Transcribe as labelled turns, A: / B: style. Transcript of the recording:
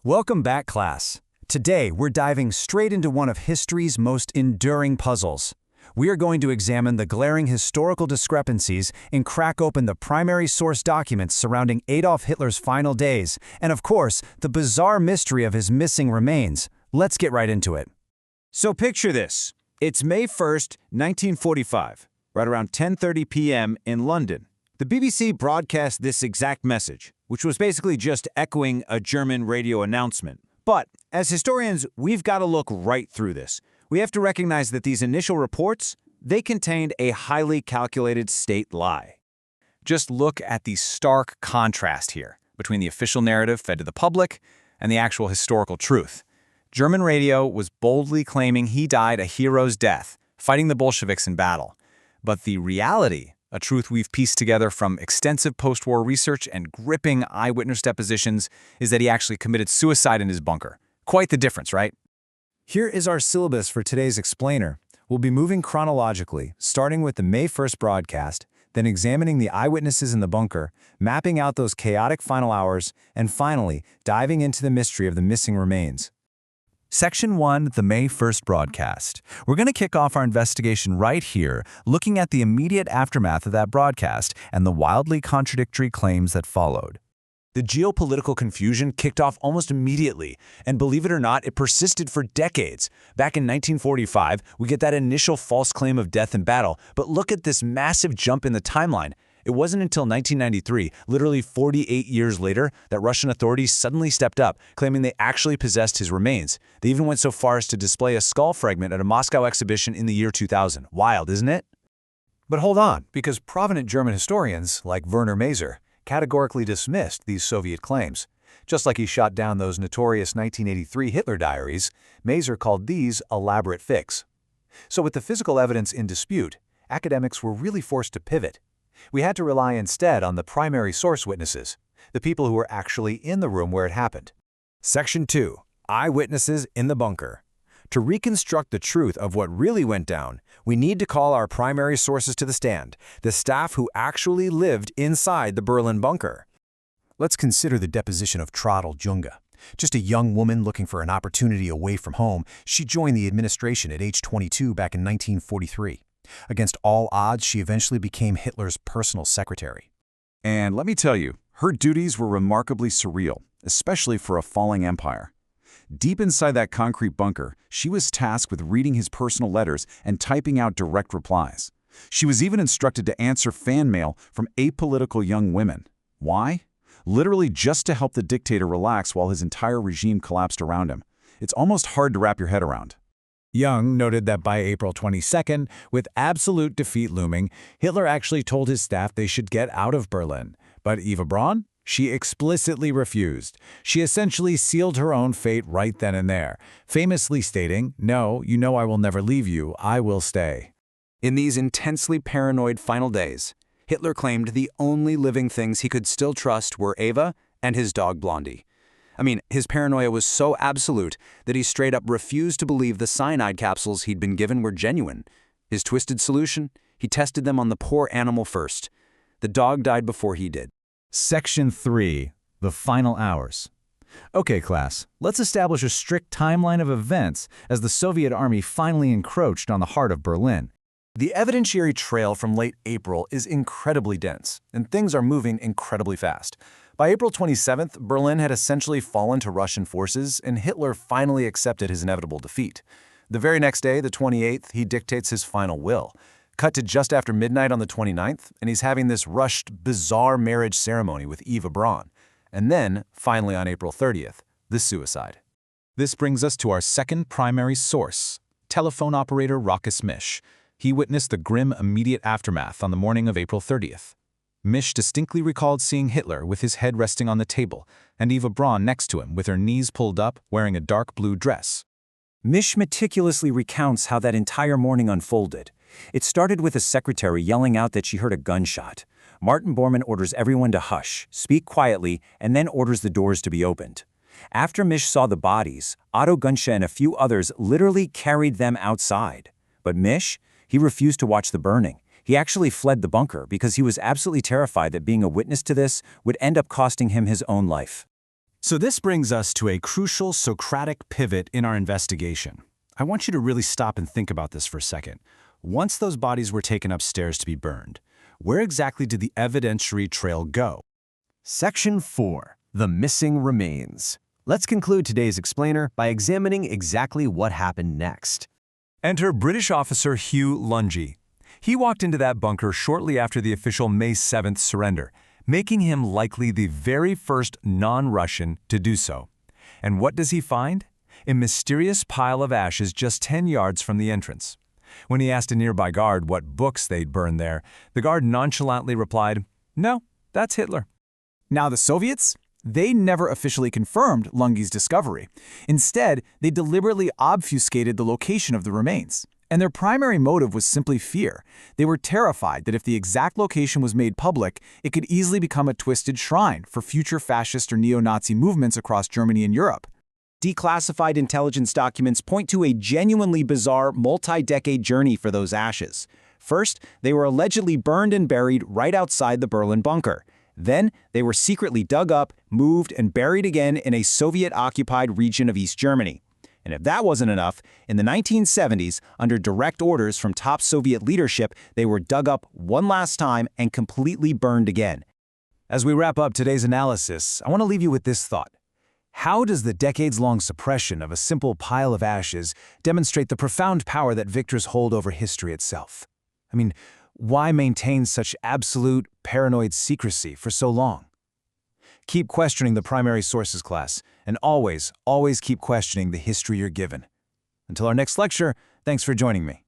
A: Welcome back, class. Today, we're diving straight into one of history's most enduring puzzles. We are going to examine the glaring historical discrepancies and crack open the primary source documents surrounding Adolf Hitler's final days, and of course, the bizarre mystery of his missing remains. Let's get right into it.
B: So picture this. It's May 1st, 1945, right around 10:30 p.m. in London. The BBC broadcast this exact message, which was basically just echoing a German radio announcement. But as historians, we've got to look right through this. We have to recognize that these initial reports, they contained a highly calculated state lie.
C: Just look at the stark contrast here between the official narrative fed to the public and the actual historical truth. German radio was boldly claiming he died a hero's death, fighting the Bolsheviks in battle. But the reality, a truth we've pieced together from extensive post-war research and gripping eyewitness depositions, is that he actually committed suicide in his bunker. Quite the difference, right?
A: Here is our syllabus for today's explainer. We'll be moving chronologically, starting with the May 1st broadcast, then examining the eyewitnesses in the bunker, mapping out those chaotic final hours, and finally, diving into the mystery of the missing remains. Section 1, the May 1st broadcast. We're going to kick off our investigation right here, looking at the immediate aftermath of that broadcast and the wildly contradictory claims that followed.
B: The geopolitical confusion kicked off almost immediately, and believe it or not, it persisted for decades. Back in 1945, we get that initial false claim of death in battle, but look at this massive jump in the timeline. It wasn't until 1993, literally 48 years later, that Russian authorities suddenly stepped up, claiming they actually possessed his remains. They even went so far as to display a skull fragment at a Moscow exhibition in the year 2000. Wild, isn't it?
A: But hold on, because prominent German historians, like Werner Maser, categorically dismissed these Soviet claims. Just like he shot down those notorious 1983 Hitler diaries, Maser called these elaborate fakes. So with the physical evidence in dispute, academics were really forced to pivot. We had to rely instead on the primary source witnesses, the people who were actually in the room where it happened. Section 2. Eyewitnesses in the bunker. To reconstruct the truth of what really went down, we need to call our primary sources to the stand, the staff who actually lived inside the Berlin bunker. Let's consider the deposition of Traudl Junge. Just a young woman looking for an opportunity away from home, she joined the administration at age 22 back in 1943. Against all odds, she eventually became Hitler's personal secretary.
D: And let me tell you, her duties were remarkably surreal, especially for a falling empire. Deep inside that concrete bunker, she was tasked with reading his personal letters and typing out direct replies. She was even instructed to answer fan mail from apolitical young women. Why? Literally just to help the dictator relax while his entire regime collapsed around him. It's almost hard to wrap your head around.
A: Young noted that by April 22nd, with absolute defeat looming, Hitler actually told his staff they should get out of Berlin. But Eva Braun? She explicitly refused. She essentially sealed her own fate right then and there, famously stating, "No, you know I will never leave you, I will stay."
B: In these intensely paranoid final days, Hitler claimed the only living things he could still trust were Eva and his dog Blondie. I mean, his paranoia was so absolute that he straight up refused to believe the cyanide capsules he'd been given were genuine. His twisted solution? He tested them on the poor animal first. The dog died before he did.
A: Section 3. The Final Hours. Okay, class, let's establish a strict timeline of events as the Soviet army finally encroached on the heart of Berlin. The evidentiary trail from late April is incredibly dense, and things are moving incredibly fast. By April 27th, Berlin had essentially fallen to Russian forces, and Hitler finally accepted his inevitable defeat. The very next day, the 28th, he dictates his final will. Cut to just after midnight on the 29th, and he's having this rushed, bizarre marriage ceremony with Eva Braun. And then, finally on April 30th, the suicide.
C: This brings us to our second primary source, telephone operator Rokas Mish. He witnessed the grim immediate aftermath on the morning of April 30th. Mish distinctly recalled seeing Hitler with his head resting on the table, and Eva Braun next to him with her knees pulled up, wearing a dark blue dress.
E: Mish meticulously recounts how that entire morning unfolded. It started with a secretary yelling out that she heard a gunshot. Martin Bormann orders everyone to hush, speak quietly, and then orders the doors to be opened. After Mish saw the bodies, Otto Gunsche and a few others literally carried them outside. But Mish, he refused to watch the burning. He actually fled the bunker because he was absolutely terrified that being a witness to this would end up costing him his own life.
B: So this brings us to a crucial Socratic pivot in our investigation. I want you to really stop and think about this for a second. Once those bodies were taken upstairs to be burned, where exactly did the evidentiary trail go?
F: Section 4. The Missing Remains. Let's conclude today's explainer by examining exactly what happened next.
B: Enter British officer Hugh Lungi. He walked into that bunker shortly after the official May 7th surrender, making him likely the very first non-Russian to do so. And what does he find? A mysterious pile of ashes just 10 yards from the entrance. When he asked a nearby guard what books they'd burned there, the guard nonchalantly replied, "No, that's Hitler."
G: Now the Soviets? They never officially confirmed Lungi's discovery. Instead, they deliberately obfuscated the location of the remains. And their primary motive was simply fear. They were terrified that if the exact location was made public, it could easily become a twisted shrine for future fascist or neo-Nazi movements across Germany and Europe. Declassified intelligence documents point to a genuinely bizarre multi-decade journey for those ashes. First, they were allegedly burned and buried right outside the Berlin bunker. Then, they were secretly dug up, moved, and buried again in a Soviet-occupied region of East Germany. And if that wasn't enough, in the 1970s, under direct orders from top Soviet leadership, they were dug up one last time and completely burned again.
B: As we wrap up today's analysis, I want to leave you with this thought. How does the decades-long suppression of a simple pile of ashes demonstrate the profound power that victors hold over history itself? I mean, why maintain such absolute, paranoid secrecy for so long? Keep questioning the primary sources, class, and always keep questioning the history you're given. Until our next lecture, thanks for joining me.